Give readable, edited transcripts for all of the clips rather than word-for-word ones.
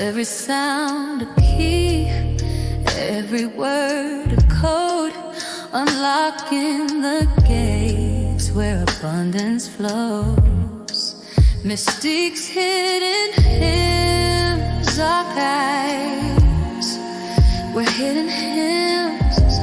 Every sound a key, every word a code, unlocking the gates where abundance flows. Mystics hidden hymns, archives, where hidden hymns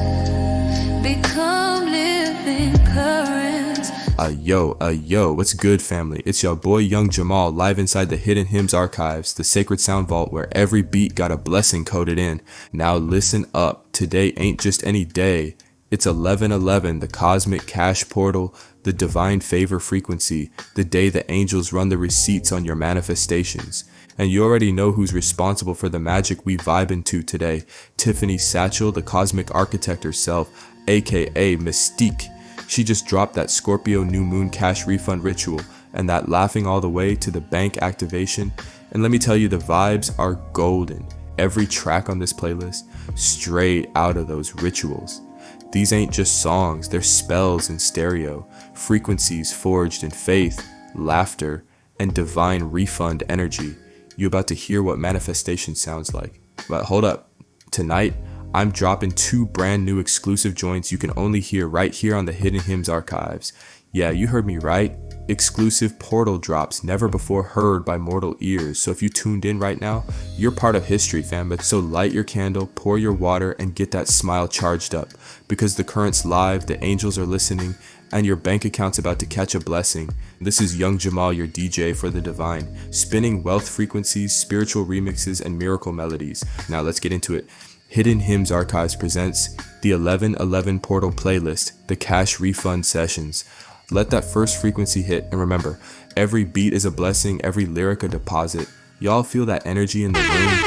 become living currents. Yo, what's good, family? It's your boy Young Jamal, live inside the Hidden Hymns Archives, the sacred sound vault where every beat got a blessing coded in. Now listen up, today ain't just any day. It's 11/11, the cosmic cash portal, the divine favor frequency, the day the angels run the receipts on your manifestations. And you already know who's responsible for the magic we vibe into today. TiffanySatchel, the cosmic architect herself, aka Mystique. She just dropped that Scorpio new moon cash refund ritual and that laughing all the way to the bank activation. And let me tell you, the vibes are golden. Every track on this playlist, straight out of those rituals. These ain't just songs, they're spells in stereo, frequencies forged in faith, laughter, and divine refund energy. You're about to hear what manifestation sounds like. But hold up, tonight, I'm dropping 2 brand new exclusive joints you can only hear right here on the Hidden Hymns Archives. Yeah, you heard me right. Exclusive portal drops never before heard by mortal ears. So if you tuned in right now, you're part of history, fam. But so light your candle, pour your water, and get that smile charged up. Because the current's live, the angels are listening, and your bank account's about to catch a blessing. This is Young Jamal, your DJ for the divine, spinning wealth frequencies, spiritual remixes, and miracle melodies. Now let's get into it. Hidden Hymns Archives presents the 11/11 Portal Playlist, the Cash Refund Sessions. Let that first frequency hit, and remember, every beat is a blessing, every lyric a deposit. Y'all feel that energy in the room?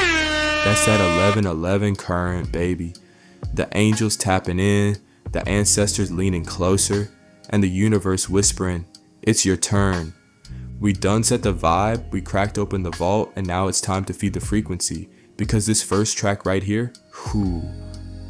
That's that 11/11 current, baby. The angels tapping in, the ancestors leaning closer, and the universe whispering, it's your turn. We done set the vibe, we cracked open the vault, and now it's time to feed the frequency. Because this first track right here,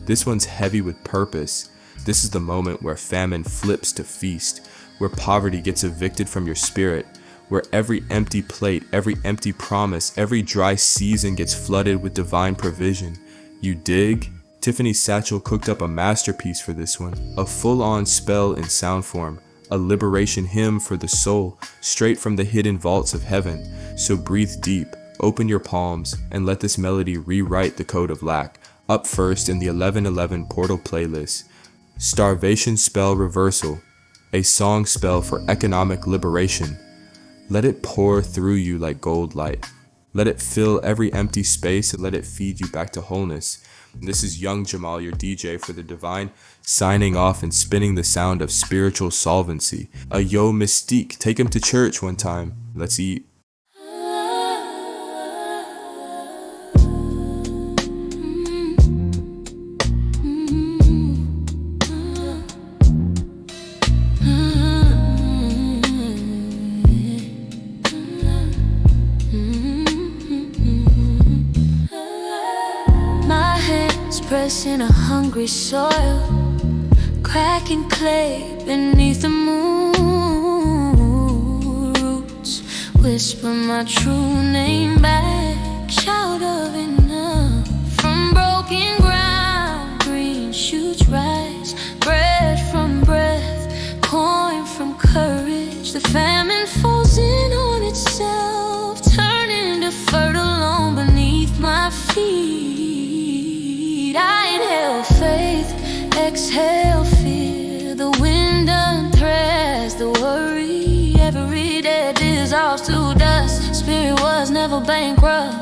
this one's heavy with purpose. This is the moment where famine flips to feast, where poverty gets evicted from your spirit, where every empty plate, every empty promise, every dry season gets flooded with divine provision. You dig? TiffanySatchel cooked up a masterpiece for this one, a full-on spell in sound form, a liberation hymn for the soul, straight from the hidden vaults of heaven. So breathe deep. Open your palms and let this melody rewrite the code of lack. Up first in the 11/11 Portal Playlist, Starvation Spell Reversal, a song spell for economic liberation. Let it pour through you like gold light. Let it fill every empty space and let it feed you back to wholeness. This is Young Jamal, your DJ for the divine, signing off and spinning the sound of spiritual solvency. Yo, Mystique, take him to church one time. Let's eat. Pressing a hungry soil, cracking clay beneath the moon. Roots whisper my true name back, shout of enough. From broken ground, green shoots rise, bread from breath, coin from courage. The famine falls in on itself, turning to fertile loam beneath my feet. I inhale faith, exhale fear. The wind unthreads the worry. Every day dissolves to dust. Spirit was never bankrupt.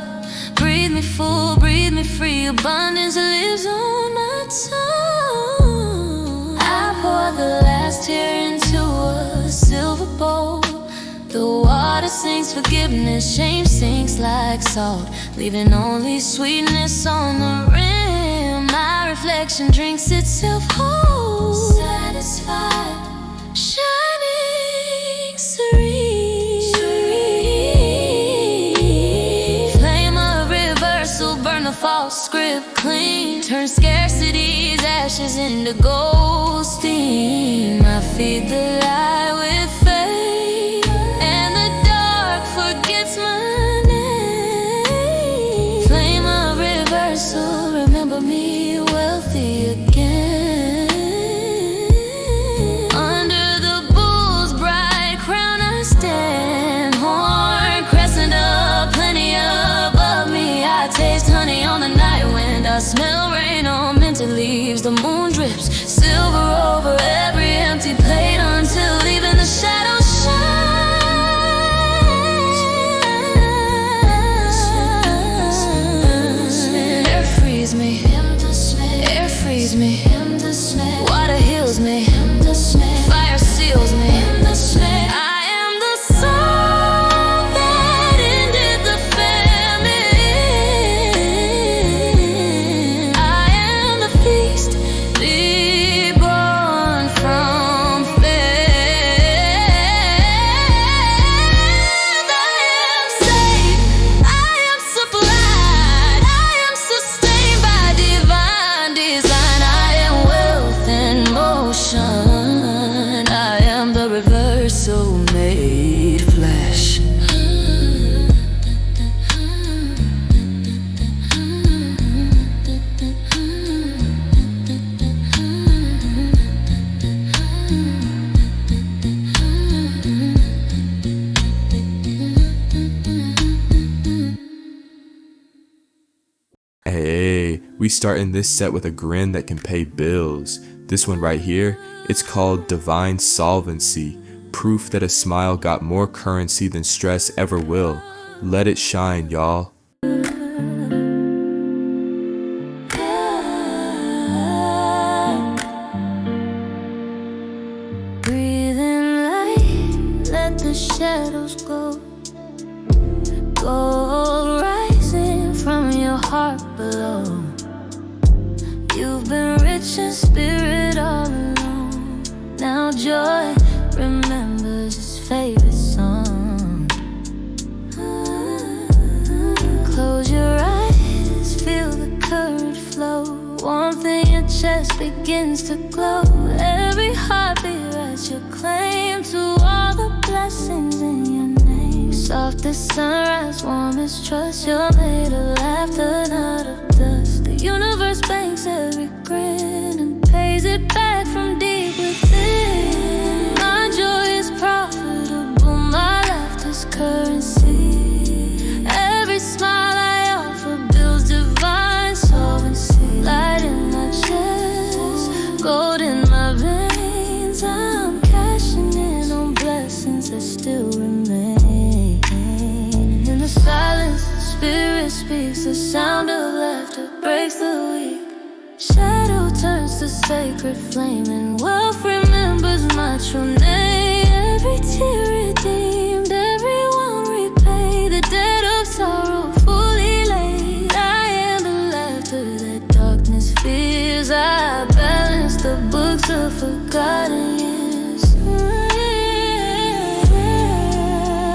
Breathe me full, breathe me free. Abundance lives on my tongue. I pour the last tear into a silver bowl. The water sinks forgiveness, shame sinks like salt, leaving only sweetness on the rim. My reflection drinks itself whole, satisfied, shining serene. Flame of reversal, burn the false script clean. Turn scarcity's ashes into gold steam. I feed the light with faith, and the dark forgets my name. Hey, we starting this set with a grin that can pay bills. This one right here, it's called Divine Solvency, proof that a smile got more currency than stress ever will. Let it shine, y'all. Breathing light, let the shadows go. Gold rising from your heart below. You've been rich in spirit all along. Now joy remembers his favorite song. Close your eyes, feel the current flow. Warmth in your chest begins to glow. Every heartbeat writes your claim to all the blessings in your name. Soft as sunrise, warm as trust. You're made of laughter, not of dust. The universe banks every grin and pays it back from deep within. My joy is profitable, my laughter's currency. Every smile I offer builds divine solvency. Light in my chest, gold in my veins. I'm cashing in on blessings that still remain. In the silence, the spirit speaks. The sound of laughter breaks the weak. Shadow turns to sacred flame, and wealth remembers my true name. Every tear redeemed, everyone repaid. The debt of sorrow fully laid. I am the laughter that darkness fears. I balance the books of forgotten years.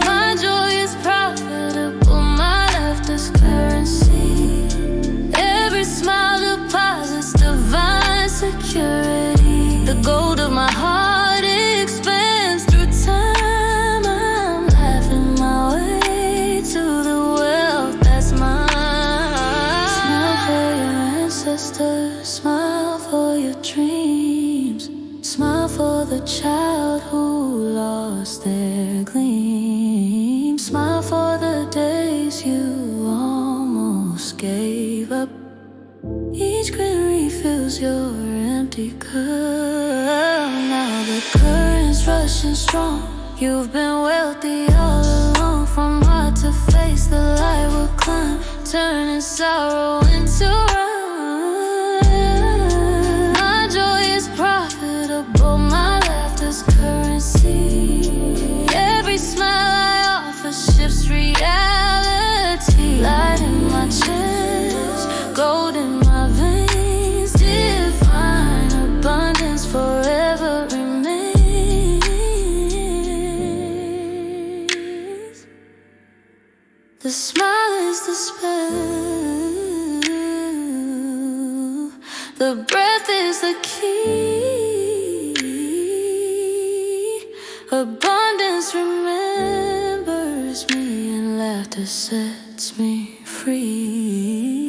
My joy is profitable, my laughter's currency. Every smile deposits divine security. The gold of my heart expands through time. I'm laughing my way to the wealth that's mine. Smile for your ancestors, smile for your dreams. Smile for the child who lost their gleam. Smile for the days you almost gave up. Each grin refills your empty cup. Now the current's rushing strong. You've been wealthy all along. From heart to face, the light will climb, turning sorrow into rhyme. My joy is profitable, my laughter's currency. Every smile I offer shifts reality. Light in my chest, gold in my veins. Divine abundance forever remains. The smile is the spell, the breath is the key. Abundance remembers me, and laughter sets me free.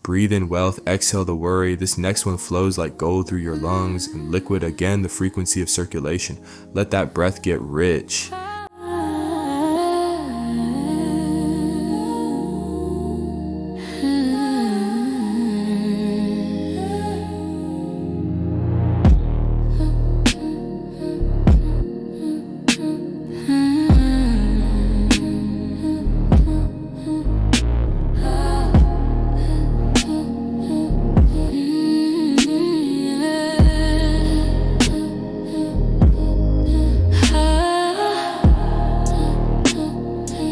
Breathe in wealth, exhale the worry. This next one flows like gold through your lungs, and liquid again the frequency of circulation. Let that breath get rich.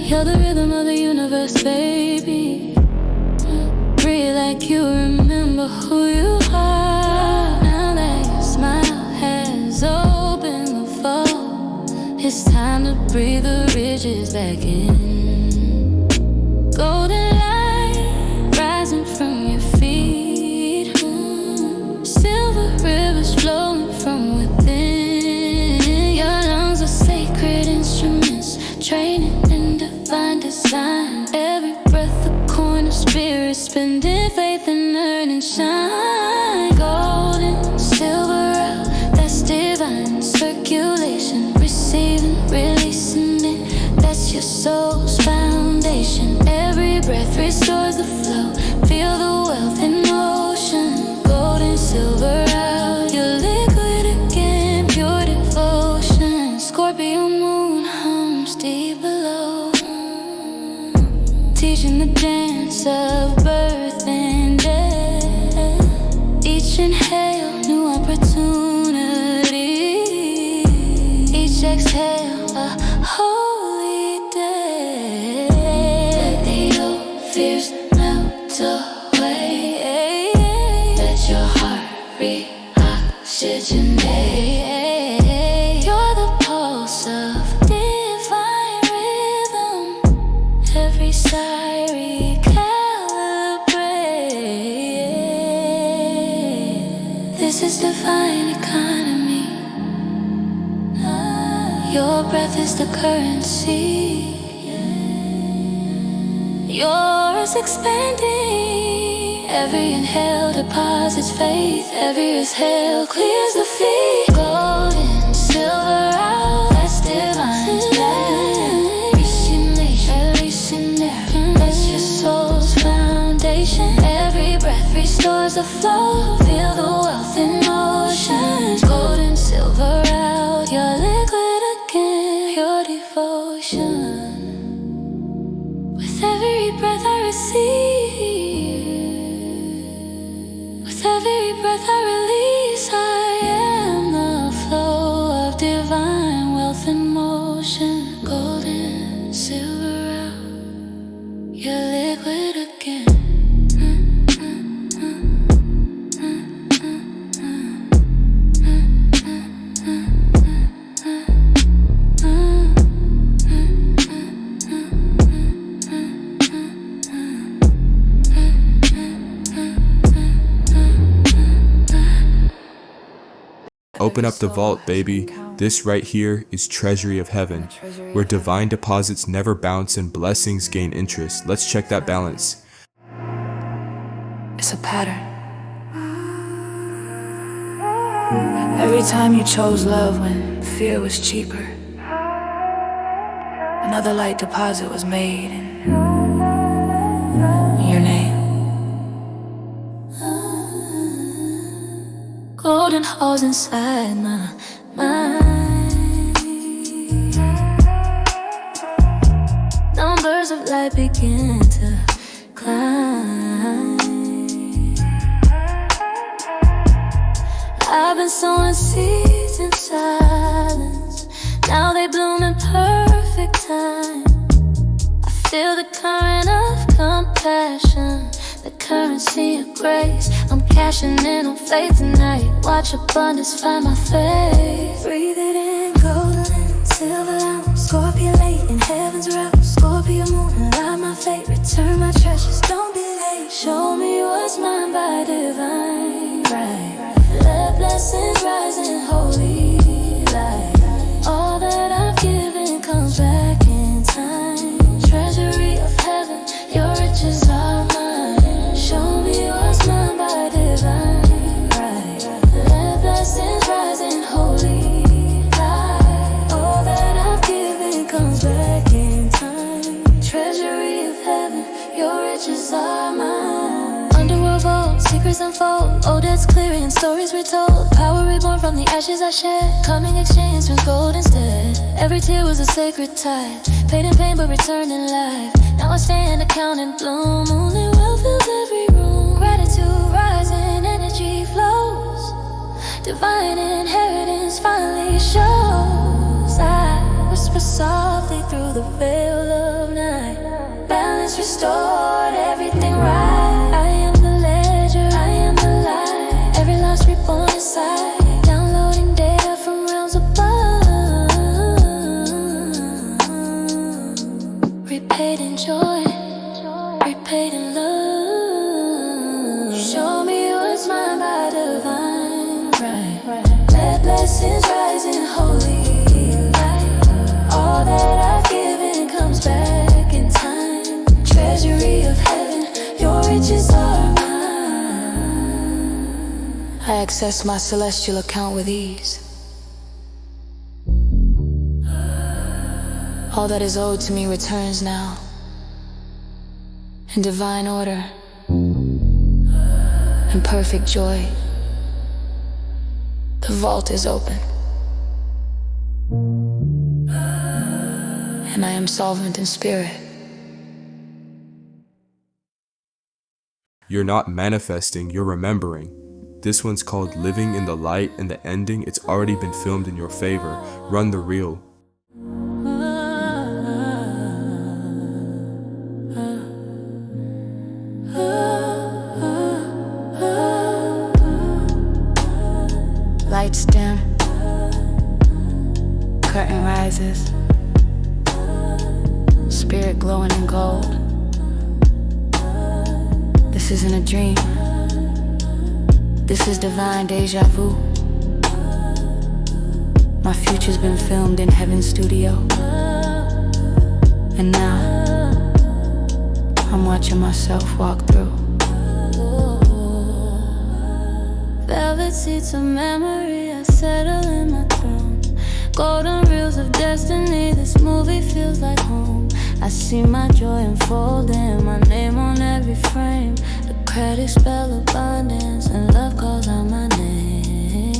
You're the rhythm of the universe, baby. Breathe like you remember who you are. Now that your smile has opened the fall, it's time to breathe the riches back in. Golden light rising from your feet. Silver rivers flowing from within. Your lungs are sacred. your soul's foundation. Every breath restores the flow. Feel the wealth in motion. Gold and silver out, you're liquid again. Pure devotion. Scorpio moon hums deep below, teaching the dance of birth and death. Each inhale, new opportunity. Each exhale, a holy day. Let the old fears melt away. Let your heart reoxygenate. You're the pulse of divine rhythm. Every sigh recalibrate. This is divine economy. Your breath is the currency. Yours expanding. Every inhale deposits faith. Every exhale clears the feet. Gold and silver out, that's divine's plan. Reaching, that's your soul's foundation. Every breath restores the flow. Feel the wealth in motion. Gold and silver out, you're liquid again. Pure devotion. With every breath I receive, with every breath I release, I am the flow of divine wealth in motion. Gold and silver out, you're liquid again. Open up the vault, baby. This right here is Treasury of Heaven, where divine deposits never bounce and blessings gain interest. Let's check that balance. It's a pattern. Every time you chose love when fear was cheaper, another light deposit was made in your name. Golden halls inside my mind. Numbers of light begin to climb. I've been sowing seeds in silence. Now they bloom in perfect time. I feel the current of compassion, the currency of grace. I'm cashing in on faith tonight. Watch abundance find my face. Breathe it in, golden, silver out. Scorpio late in heaven's route. Scorpio moon and light my fate. Return my treasures, don't be late. Show me what's mine by divine right. Let blessings rise in holy light. All that I've given comes back in time. Treasury of heaven, your riches are mine. Show me what's mine by divine right. Let blessings rise in holy light. All that I've given comes back in time. Treasury of heaven, your riches are mine. Underworld vault, secrets unfold. Old debts clearing, stories retold. Power reborn from the ashes I shed. Coming exchange turns gold instead. Every tear was a sacred tithe. Paid in pain but returned in life. Now I stand account and bloom. Only wealth fills every room. Gratitude rising, energy flows. Divine inheritance finally shows. I whisper softly through the veil of night. Balance restored, everything right. I am the ledger, I am the light. Every loss reborn inside. Downloading data from realms above. Repaid in joy, repaid in love. Show me what's mine by divine right. Let blessings rise in holy light. All that I've given comes back in time. Treasury of heaven, your riches are mine. I access my celestial account with ease. All that is owed to me returns now, in divine order and perfect joy. The vault is open, and I am solvent in spirit. You're not manifesting, you're remembering. This one's called Living in the Light, and the ending, it's already been filmed in your favor. Run the reel. Lights dim, curtain rises, spirit glowing in gold. This isn't a dream, this is divine deja vu. My future's been filmed in heaven's studio, and now I'm watching myself walk through. Velvet seats of memory, I settle in my throne. Golden reels of destiny, this movie feels like home. I see my joy unfolding, my name on every frame. The credit spell abundance, and love calls out my name.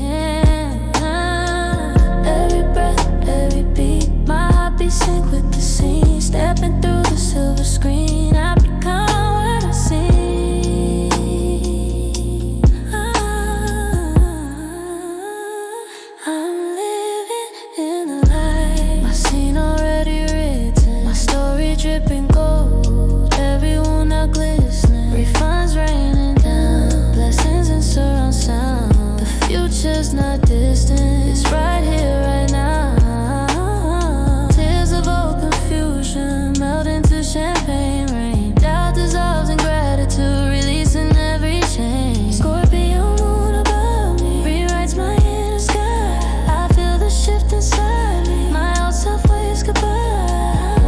Every breath, every beat, my heart beats sync with the scene. Stepping through the silver screen, I become what I see. Dripping gold, every wound now glistening. Refunds raining down, blessings in surround sound. The future's not distant, it's right here, right now. Tears of old confusion melt into champagne rain. Doubt dissolves in gratitude, releasing every chain. Scorpio moon above me rewrites my inner sky. I feel the shift inside me, my old self waves goodbye.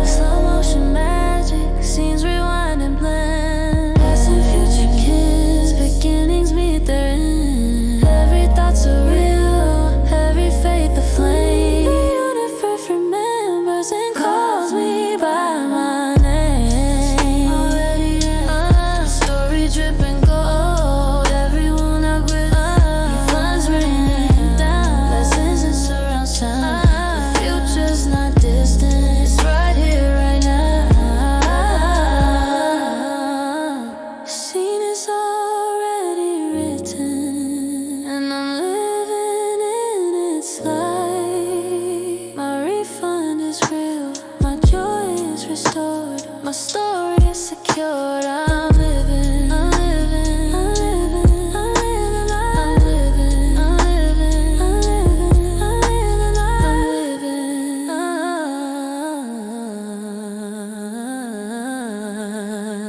Slow motion magic, scenes rewind and blend. Past and future kiss, beginnings meet their end. Every thought's surreal, every faith aflame. The universe remembers and calls me by my name. Already in, story dripping gold, everyone I with. Funds raining down, blessings in surround sound. The future's not distant, it's right here, right now. Scene is already written, and I'm living in its light. My refund is real, my joy is restored, my story is secured. I'm living, I'm living, I'm living, I'm living life. I'm living, I'm living, I'm living, I'm living life. I'm living.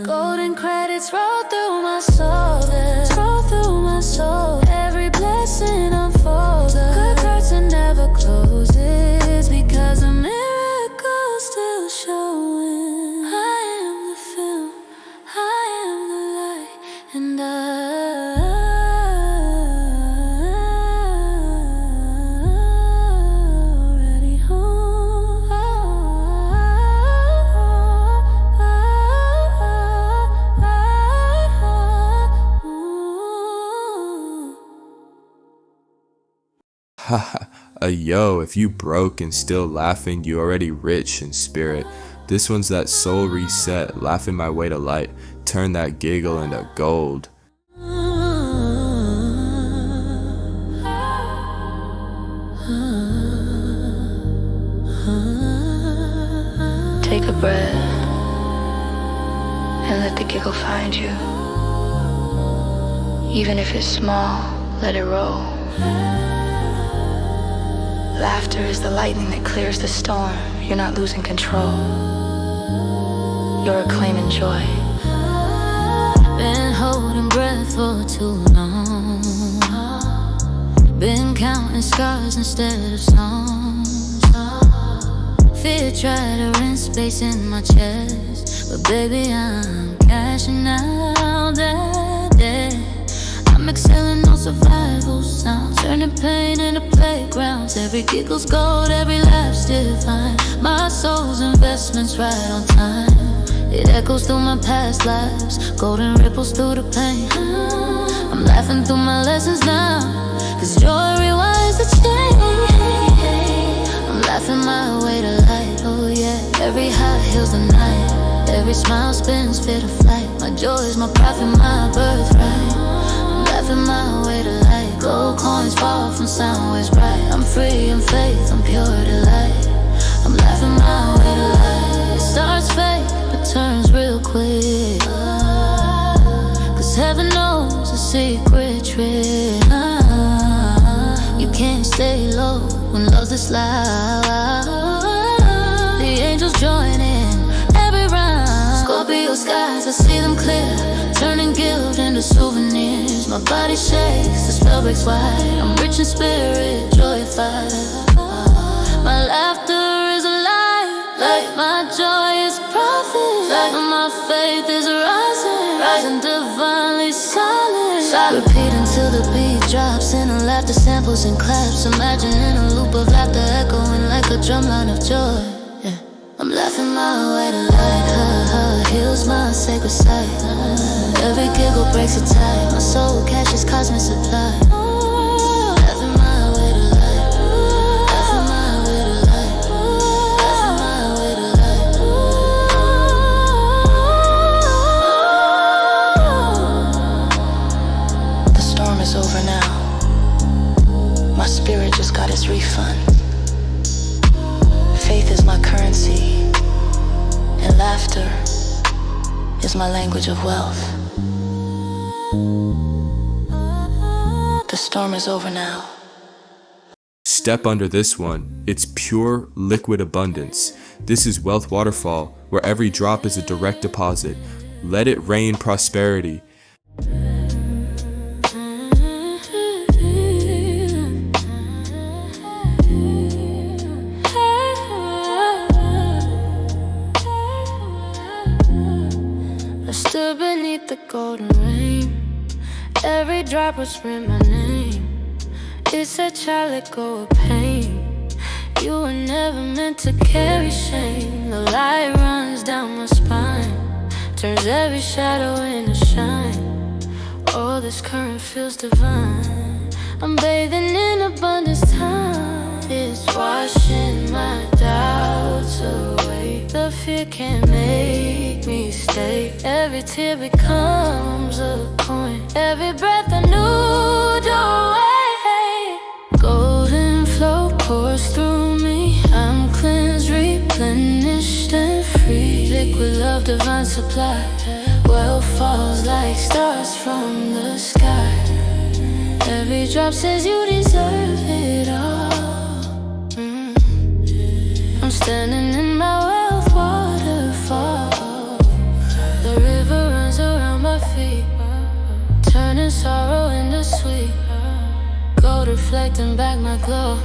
Golden credits roll through my soul, roll through my soul. Every blessing unfolds. The good curtain never closes, because a miracle's still showing. I am the film, I am the light, and already home. Haha, yo, if you broke and still laughing, you already rich in spirit. This one's that soul reset, laughing my way to light. Turn that giggle into gold. Take a breath and let the giggle find you. Even if it's small, let it roll. Laughter is the lightning that clears the storm. You're not losing control, you're reclaiming joy. Been holding breath for too long. Been counting scars instead of songs. Fear tried to rent space in my chest, but baby I'm cashing out that debt. I'm exhaling on survival sounds, turning pain into playgrounds. Every giggle's gold, every laugh's divine. My soul's in just right on time. It echoes through my past lives, golden ripples through the pain. I'm laughing through my lessons now, cause joy rewires the chain. I'm laughing my way to light, oh yeah. Every high heals the night, every smile spins fit a flight. My joy is my profit, my birthright. I'm laughing my way to light, gold coins fall from sound waves bright. I'm free, I'm faith, I'm pure delight. I'm laughing my way to light. It starts fake, but turns real quick, cause heaven knows a secret trick. You can't stay low when love's this loud. The angels join in every round. Scorpio skies, I see them clear, turning guilt into souvenirs. My body shakes, the spell breaks wide. I'm rich in spirit, joyfied. My laughter is alive, like my joy is profit, like my faith is rising, rising divinely solid. Repeat until the beat drops, in a laughter samples and claps. Imagining a loop of laughter echoing like a drumline of joy. Yeah. I'm laughing my way to light, heals my sacred sight. Every giggle breaks a tie, my soul catches cosmic supply. Laughing my way to light, laughing my way to light, laughing my way to light. The storm is over now. My spirit just got its refund. Faith is my currency, and laughter is my language of wealth. The storm is over now. Step under this one. It's pure liquid abundance. This is Wealth Waterfall, where every drop is a direct deposit. Let it rain prosperity. Stood beneath the golden rain, every drop would scream my name. It said, child, let go of pain. You were never meant to carry shame. The light runs down my spine, turns every shadow into shine. Oh, this current feels divine. I'm bathing in abundance time. It's washing my doubts away. The fear can't make me stay. Every tear becomes a coin, every breath a new doorway. Golden flow pours through me, I'm cleansed, replenished and free. Liquid love, divine supply. Wealth falls like stars from the sky. Every drop says you deserve it all. I'm standing in my wealth waterfall. The river runs around my feet, turning sorrow into sweet. Gold reflecting back my glow.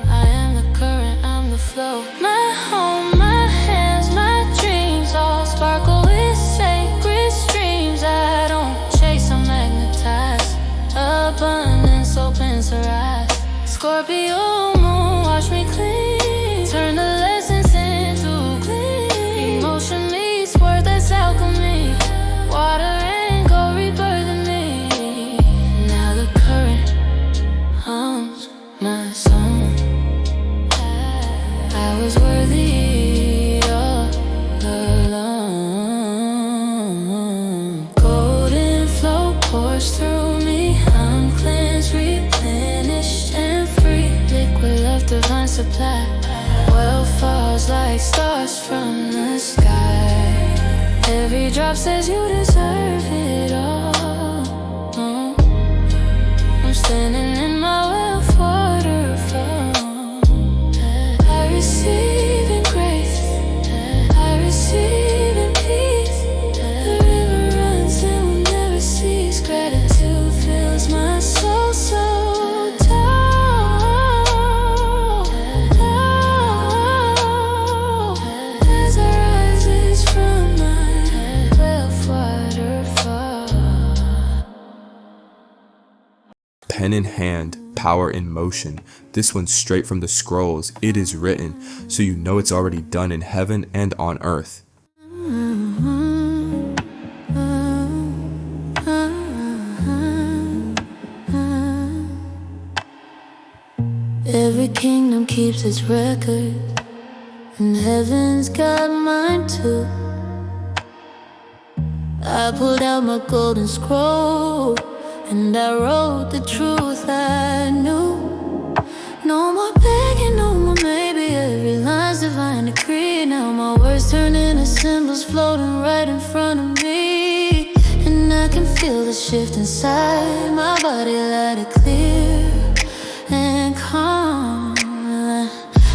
I am the current, I'm the flow. My home, my hands, my dreams all sparkle with sacred streams. I don't chase, I magnetize. Abundance opens her eyes. Scorpio moon, wash me clean. Turn the lessons into gleam. Emotion meets word, that's alchemy. Water and gold rebirthing me. Now the current hums my song. I was worthy all along. Golden flow pours through me. I'm cleansed, replenished and free. Liquid love, divine supply. Wealth falls like stars from the sky. Every drop says you deserve it all. I'm standing in my wealth waterfall. I receive in grace, I receive in peace. The river runs and will never cease. Gratitude fills my soul so tall. As I rises from my wealth waterfall. Pen in hand, power in motion. This one's straight from the scrolls. It is written, so you know it's already done in heaven and on earth. Every kingdom keeps its record, and heaven's got mine too. I pulled out my golden scroll, and I wrote the truth I knew. No more begging, no more maybe. Every line's divine decree. Now my words turn into symbols floating right in front of me. And I can feel the shift inside my body, let it clear and calm.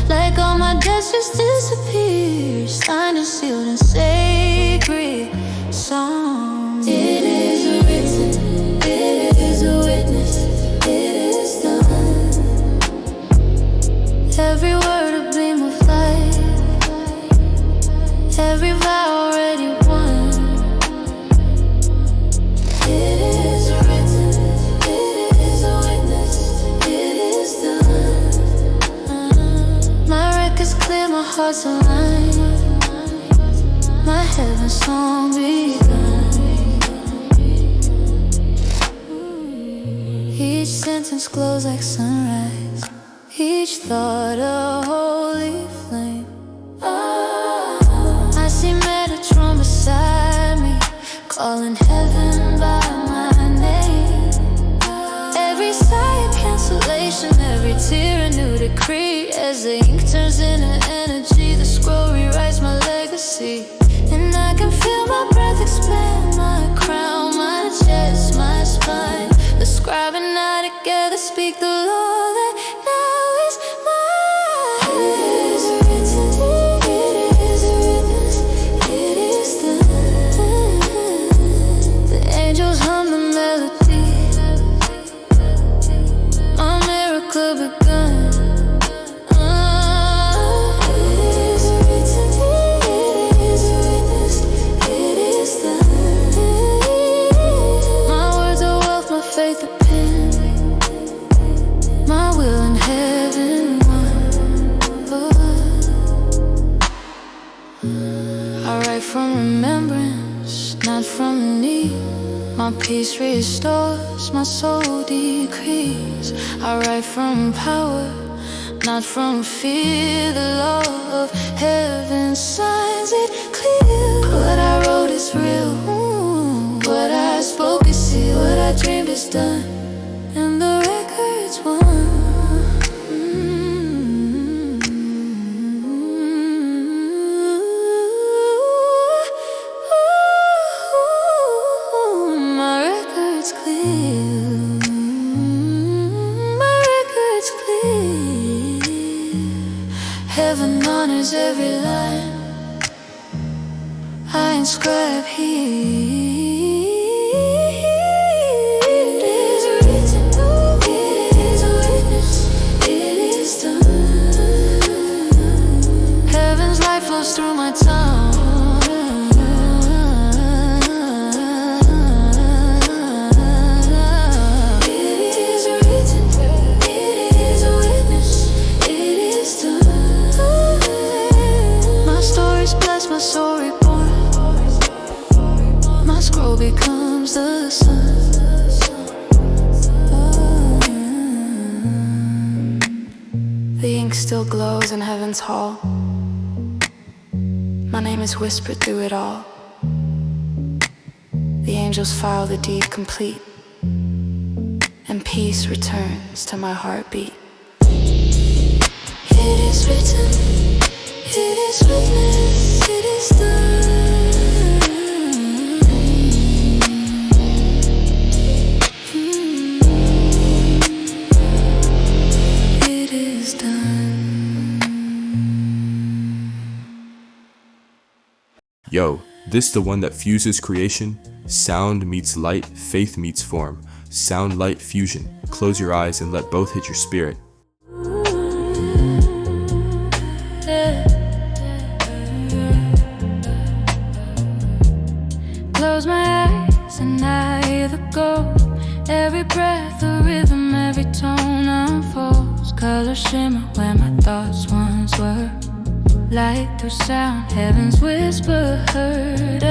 Like all my debts just disappear, signed and sealed in sacred songs. It is written, it is a witness, it is done. Every word a beam of light, every vow already won. It is written, it is a witness, it is done. My record's clear, my heart's aligned, my heaven song begun. Each sentence glows like sunrise, each thought a holy flame. I see Metatron beside me, calling heaven by my name. Every sigh a cancellation, every tear a new decree. As the ink turns into energy, the scroll rewrites my legacy. And I can feel my breath expand, my crown, my chest, my spine. The scribe and I together speak the law that now is mine. It is written, it is a witness, it is done. The angels hum the melody, my miracle begun. Faith a pen, my will in heaven won. I write from remembrance, not from need. My peace restores, my soul decrees. I write from power, not from fear. The law of heaven signs it clear. What I wrote is real, what I spoke is sealed, what I dreamed is done, and the record's won. My record's clear, my record's clear. Heaven honors every line I inscribe here. Flows through my tongue. It is written, it is a witness, it is done. My story's blessed, my soul reborn. My scroll becomes the sun. The ink still glows in heaven's hall. My name is whispered through it all. The angels file the deed complete, and peace returns to my heartbeat. It is written, it is witnessed, it is done. It is done. Yo, this the one that fuses creation? Sound meets light, faith meets form. Sound light fusion. Close your eyes and let both hit your spirit. Close my eyes and I hear the gold. Every breath, a rhythm, every tone. stars shimmer where my thoughts once were. Light through sound, heaven's whisper heard.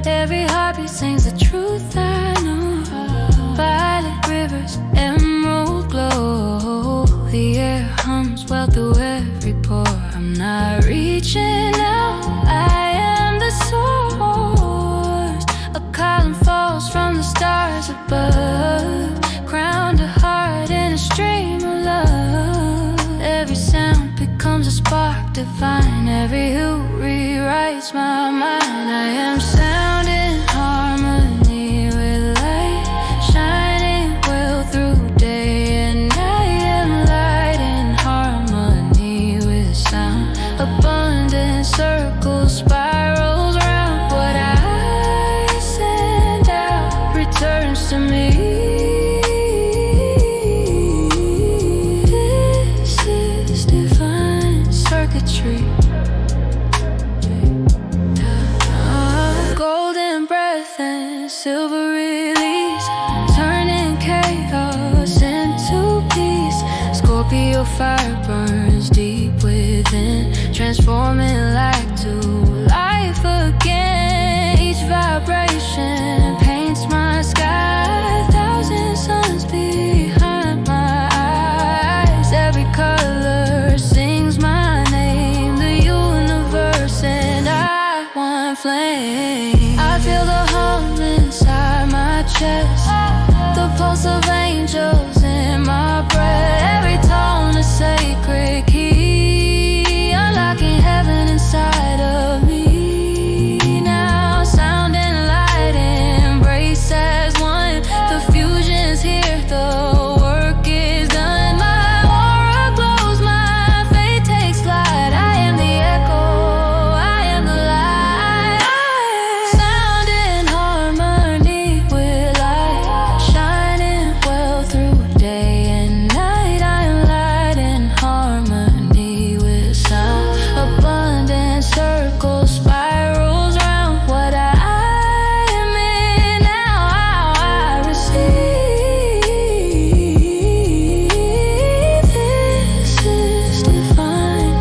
Every heartbeat sings the truth I know. Violet rivers, emerald glow. The air hums well through every pore. I'm not reaching out, I am the source. A column falls from the stars above, crowned a heart in a stream of love. Every sound becomes a spark divine. Every hue rewrites my mind. I am sound in harmony with light, shining well through day and night. Am light in harmony with sound. Abundant circles, spirals round. What I send out returns to me. This is divine circuitry. Golden breath and silvery leaves, turning chaos into peace. Scorpio fire burns deep within, transforming light to life again. Each vibration paints my sky, 1,000 suns behind my eyes. Every color sings my name, the universe and I, one flame. I feel the hum inside my chest, the pulse of angels in my breath. Every tone a sacred key, unlocking heaven inside of me. Now sound and light embrace as one. The fusion's here, the work is done. My aura glows, my faith takes flight. I am the echo, I am the light. Sound in harmony with light, shining well through day and night. I am light in harmony with sound. Abundant circles, spirals round. What I am in now, how I receive. This is divine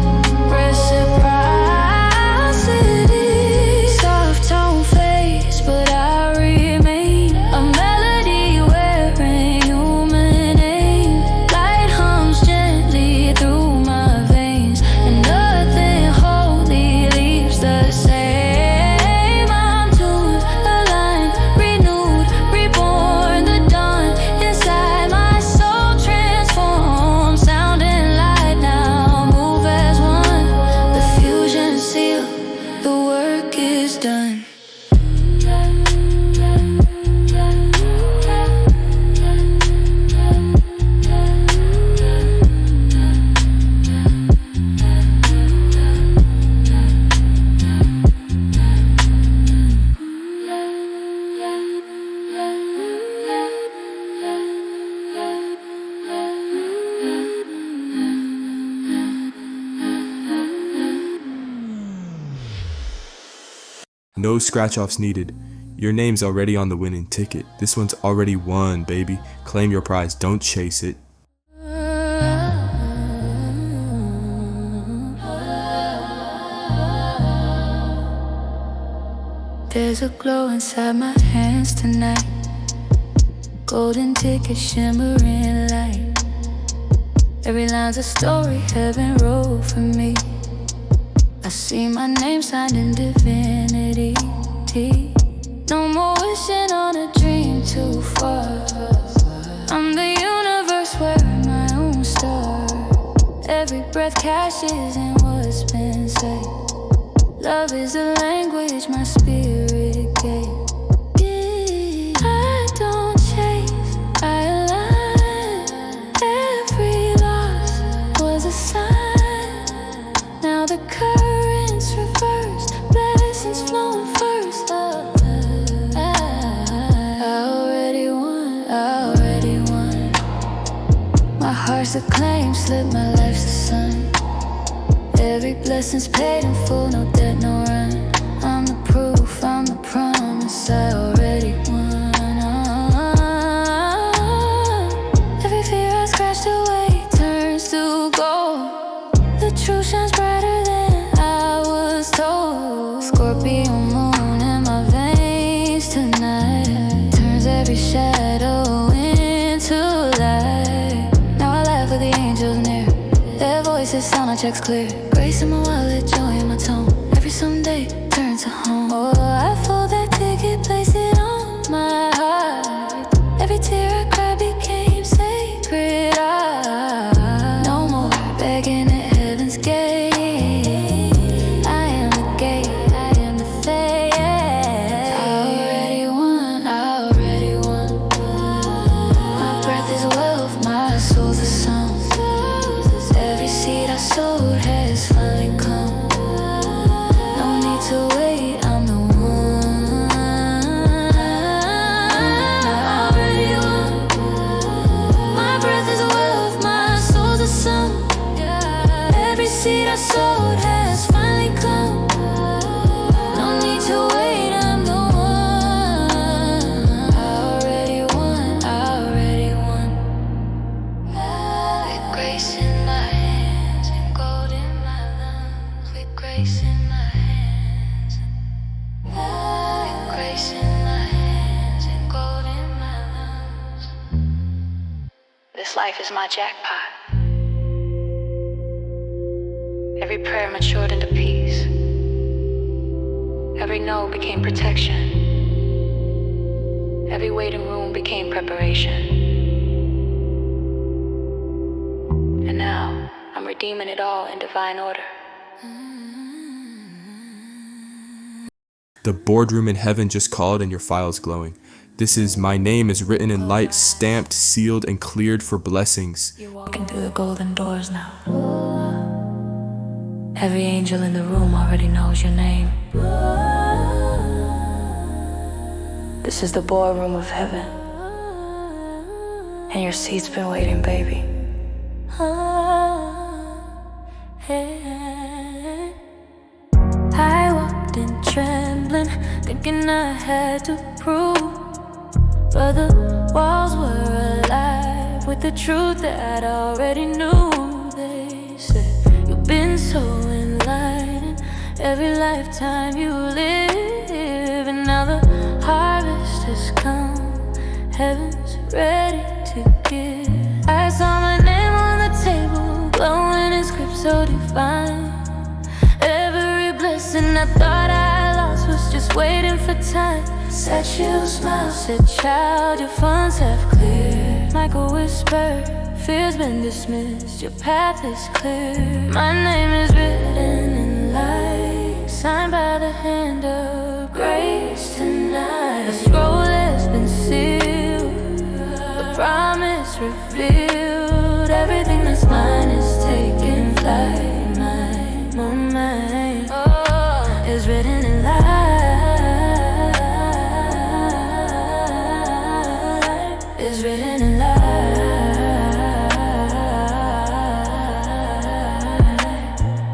reciprocity. Soft tone fades, but I remain a melody wearing human aim. Light hums gently through my veins, and nothing holy leaves the same. I'm tuned, aligned, renewed, reborn. The dawn inside my soul transforms. Sound and light now move as one. The fusion sealed, the work is done. No scratch-offs needed. Your name's already on the winning ticket. This one's already won, baby. Claim your prize, don't chase it. There's a glow inside my hands tonight, golden ticket shimmering light. Every line's a story heaven wrote for me. I see my name signed in divinity. No more wishing on a dream too far. I'm the universe wearing my own star. Every breath cashes in what's been said. Love is the language my spirit gave. I don't chase, I align. Every loss was a sign. Now the currents reversed, blessings flowing first. I already won. My heart's a claim, slip, my life's a sun. Every blessing's paid in full, no debt, no run. I'm the proof, I'm the promise, I already won. Every fear I scratched away turns to gold. brighter than I was told. Scorpio moon in my veins tonight. Turns every shadow into light. Now I laugh with the angels near. Their voices sound like checks clear. Grace in my wallet, joy in my tone. Every someday turn to home. Oh, I fold that ticket, place it on my heart. Every tear I cried became sacred. No more begging at heaven's gate. I am the gate, I am the fate. I already won, I already won. My breath is wealth, my soul's a song. Every seed I sowed has finally come. No need to wait, I'm the one. I already won. My breath is wealth, my soul's a song. Every seed I sowed has finally come. No need to wait, I'm the one. I already won, I already won. With grace in my hands and gold in my lungs. With grace in my hands. With grace in my hands and gold in my lungs. This life is my jackpot. Every prayer matured into peace. Every no became protection. Every waiting room became preparation. And now I'm redeeming it all in divine order. The boardroom in heaven just called and your file's glowing. This is my name is written in light, stamped, sealed, and cleared for blessings. You're walking through the golden doors now. Every angel in the room already knows your name. This is the boardroom of heaven. And your seat's been waiting, baby. I walked in trembling, thinking I had to prove. But the walls were alive with the truth that I already knew. They said, you've been so enlightened every lifetime you live. And now the harvest has come, heaven's ready to give. I saw my name on the table, glowing in script so divine. Every blessing I thought I lost was just waiting for time. Satchel smile said, child, your funds have cleared. Michael whispered, fear's been dismissed, your path is clear. My name is written in light, signed by the hand of grace tonight. The scroll has been sealed, the promise revealed. Everything that's mine is taking flight. My mind is written in light. Is written in light.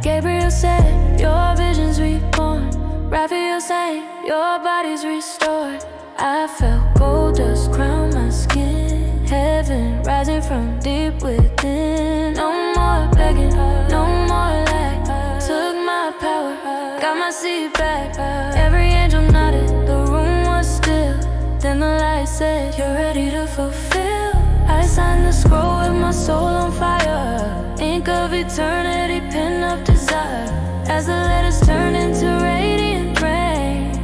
Gabriel said, your vision's reborn. Raphael sang, your body's restored. I felt gold dust crown my skin. Heaven rising from deep within. No more begging, no more lack. Took my power, got my seat back. Every angel nodded, the room was still. Then the light said, you're ready to fulfill. I signed the scroll with my soul on fire. Ink of eternity, pen of desire. As the letters turn into radiant rain,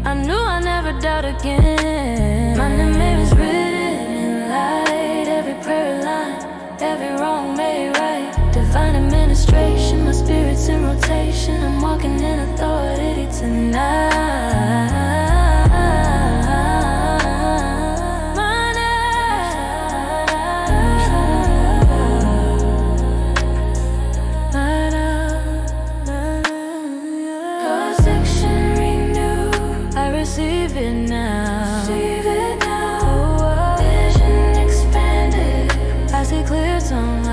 I knew I'd never doubt again. My name is written in light. Every prayer line, every wrong made right. Divine administration, my spirit's in rotation. I'm walking in authority tonight. Receive it now. Receive it now. Oh, vision expanded. I see clear somehow.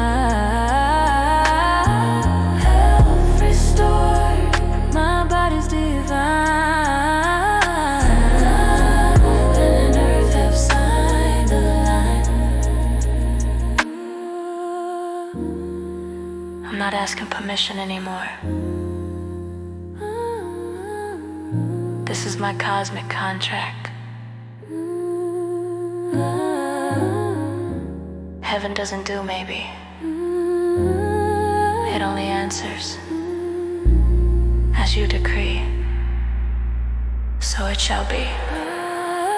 Health restored. My body's divine. asking permission anymore. This is my cosmic contract. Heaven doesn't do maybe. It only answers as you decree. So it shall be.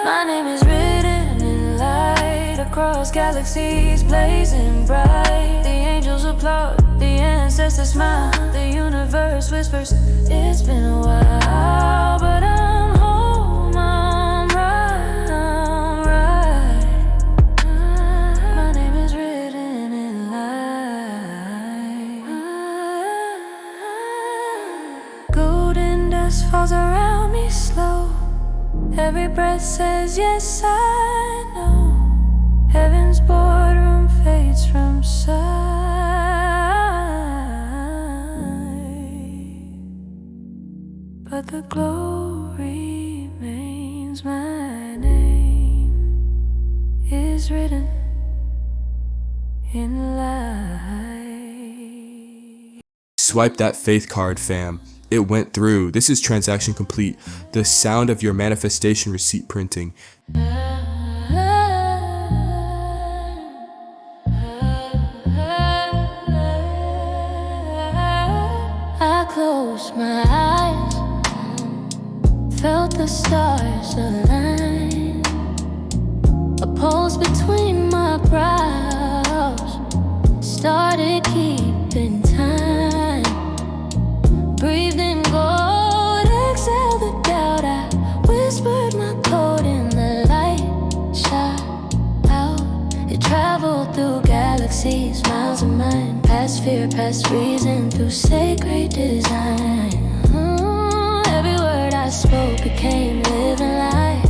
My name is written in light across galaxies, blazing bright. The angels applaud, the ancestors smile, the universe whispers, it's been a while, but I'm home, I'm right. My name is written in light. Golden dust falls around me slow. Every breath says yes, I know. Heaven's boardroom fades from sight, but the glow remains. My name is written in light. Swipe that faith card, fam. It went through. This is transaction complete. The sound of your manifestation receipt printing. I closed my eyes, felt the stars align. A pulse between my brows, started keeping time. Breathed in gold, exhaled the doubt. I whispered my code in the light, shot out. It traveled through galaxies, miles of mine, past fear, past reason, through sacred design. Every word I spoke became living light.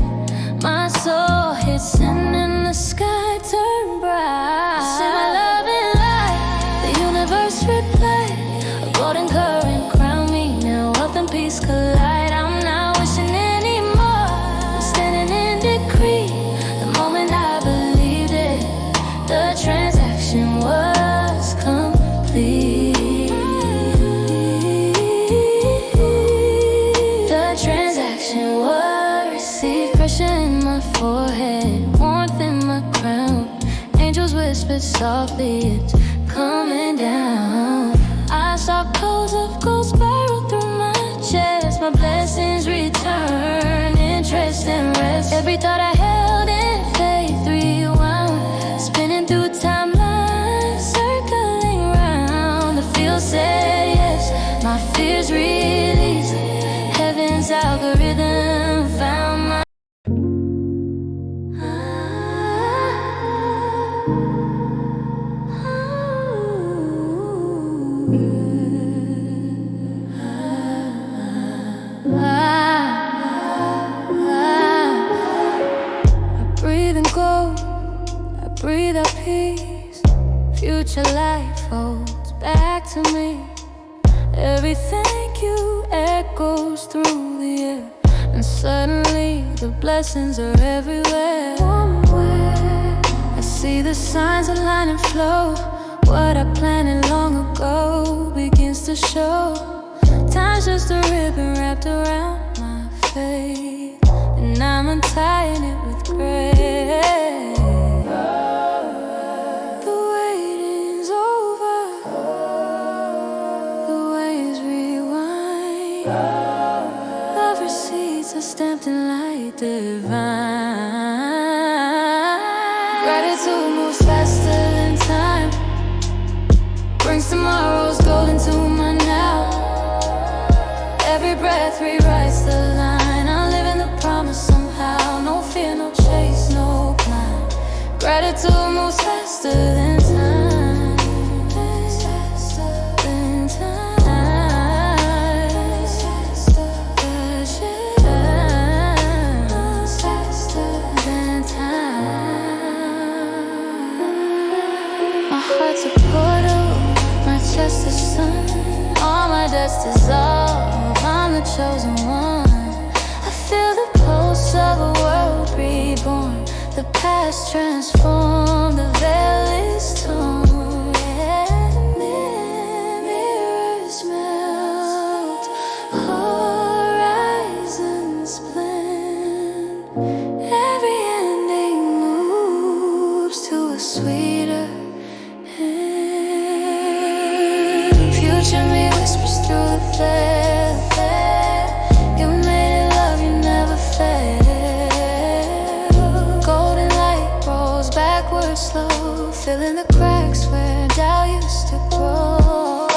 My soul hit sin in the sky, turned bright. Send my love and light, the universe replied. A golden current crowned me, now wealth and peace collide. I'm not wishing anymore, I'm standing in decree. The moment I believed it, the transaction was complete. The transaction was received. Pressure in my forehead, warmth in my crown. Angels whispered softly, it's coming down. I saw codes of gold spiral through my chest. My blessings return, interest and rest. Every thought I held in faith rewound, spinning through timelines, circling round. The field said yes, my fears released. Heaven's algorithm found my I breathe in gold, I breathe out peace. Future life folds back to me. Every thank you echoes through the air, and suddenly the blessings are everywhere. One way, I see the signs align and flow. What I planned long ago begins to show. Time's just a ribbon wrapped around my faith, and I'm untying it with grace. The waiting's over, the waves rewind. Love receipts are stamped in light divine. Gratitude moves faster than time, brings tomorrow's gold into my now. Every breath rewrites the line. I live in the promise somehow. No fear, no chase, no climb. Gratitude moves faster than time. Faster than time. Faster than time. My heart's a portal, my chest is sun. All my dust dissolve, I'm the chosen one. I feel the pulse of a world reborn. The past transformed, the veil is torn. Yeah, filling the cracks where doubt used to grow.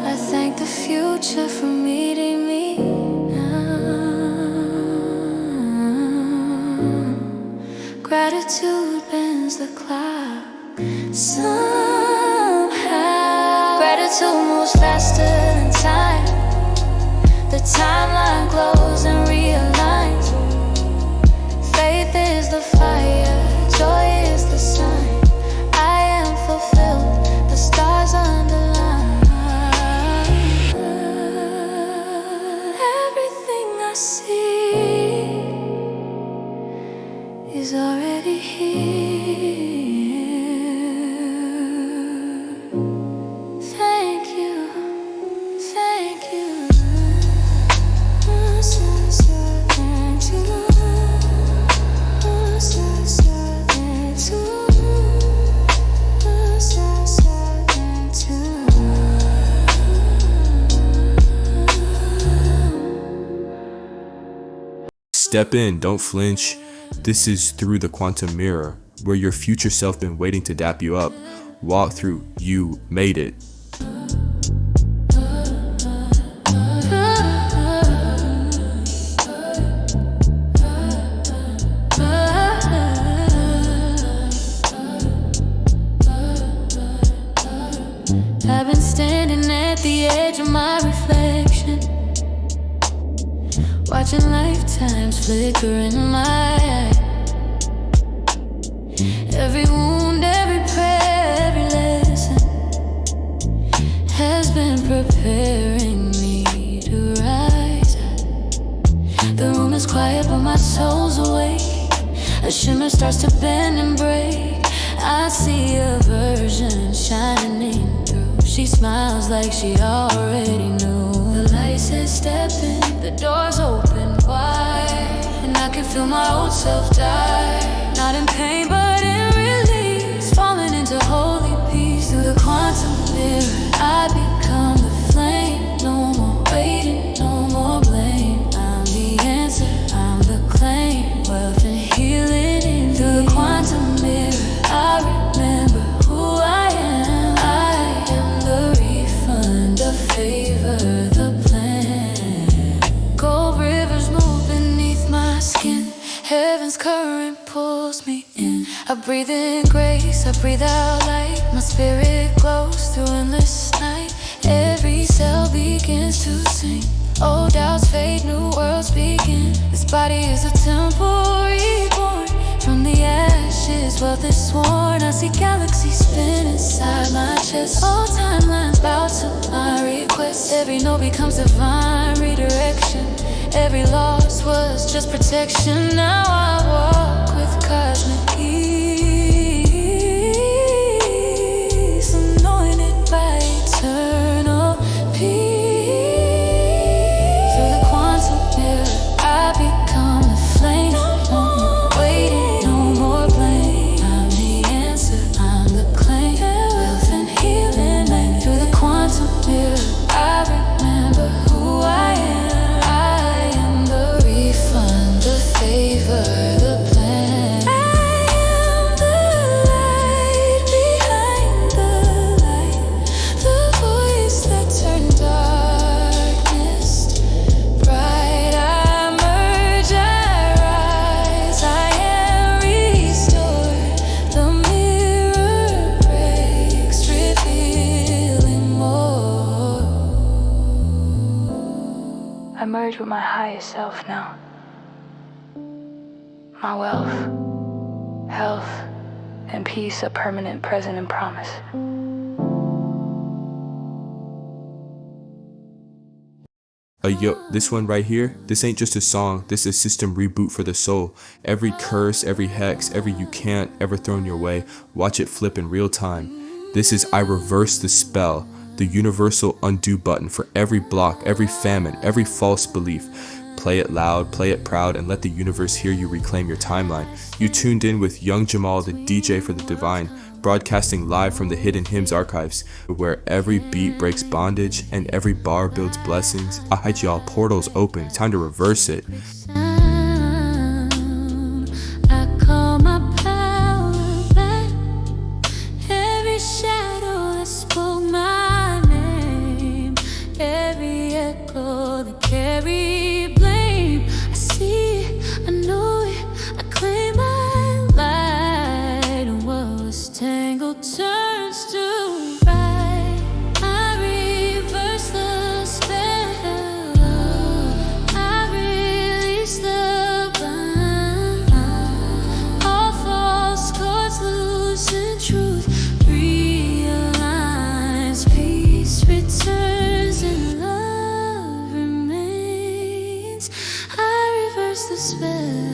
I thank the future for meeting me now. Gratitude bends the clock somehow. Gratitude moves faster than time. The timeline glows and realigns. Faith is the fire, joy is the sign. I am fulfilled, the stars underline. Everything I see is already here. Thank you, thank you. Step in, don't flinch. This is Through the Quantum Mirror, where your future self been waiting to dap you up. Walk through, you made it. I've been standing at the edge of my reflection, watching lifetimes flicker in my eye. Every wound, every prayer, every lesson has been preparing me to rise. The room is quiet but my soul's awake. A shimmer starts to bend and break. I see a version shining through. She smiles like she already knew. The light says step in, the door's open wide, and I can feel my old self die. Not in pain but in release, falling into holy peace. Through the quantum mirror I become the flame. No more waiting, no more blame. I'm the answer, I'm the claim. Wealth and healing in through the quantum mirror. I remember who I am. I am the refund, the favor, the plan. Gold rivers move beneath my skin. Heaven's current pulls me in. I breathe in grace, I breathe out light. My spirit glows through endless night. Every cell begins to sing. Old doubts fade, new worlds begin. This body is a temple reborn. From the ashes, wealth is sworn. I see galaxies spin inside my chest. All timelines bow to my request. Every no becomes divine redirection. Every loss was just protection. Now I walk with cosmic ease, anointed by eternal peace. Through the quantum mirror I become the flame. No more waiting, no more blame. I'm the answer, I'm the claim. Wealth and healing light. Through the quantum mirror I remember who I am. I am the refund, the favor, the plan. I am the light behind the light, the voice that turned darkness bright. I merge, I rise, I am restored. The mirror breaks, revealing more. I merge with my highest self now. My wealth, health, and peace are permanent, present, and promise. Yo, this one right here, this ain't just a song, this is a system reboot for the soul. Every curse, every hex, every you can't ever thrown your way, watch it flip in real time. This is I reverse the spell, the universal undo button for every block, every famine, every false belief. Play it loud, play it proud, and let the universe hear you reclaim your timeline. You tuned in with Young Jamal, the DJ for the divine, broadcasting live from the Hidden Hymns archives, where every beat breaks bondage and every bar builds blessings. I hide y'all, portals open, time to reverse it. I call my power the spell.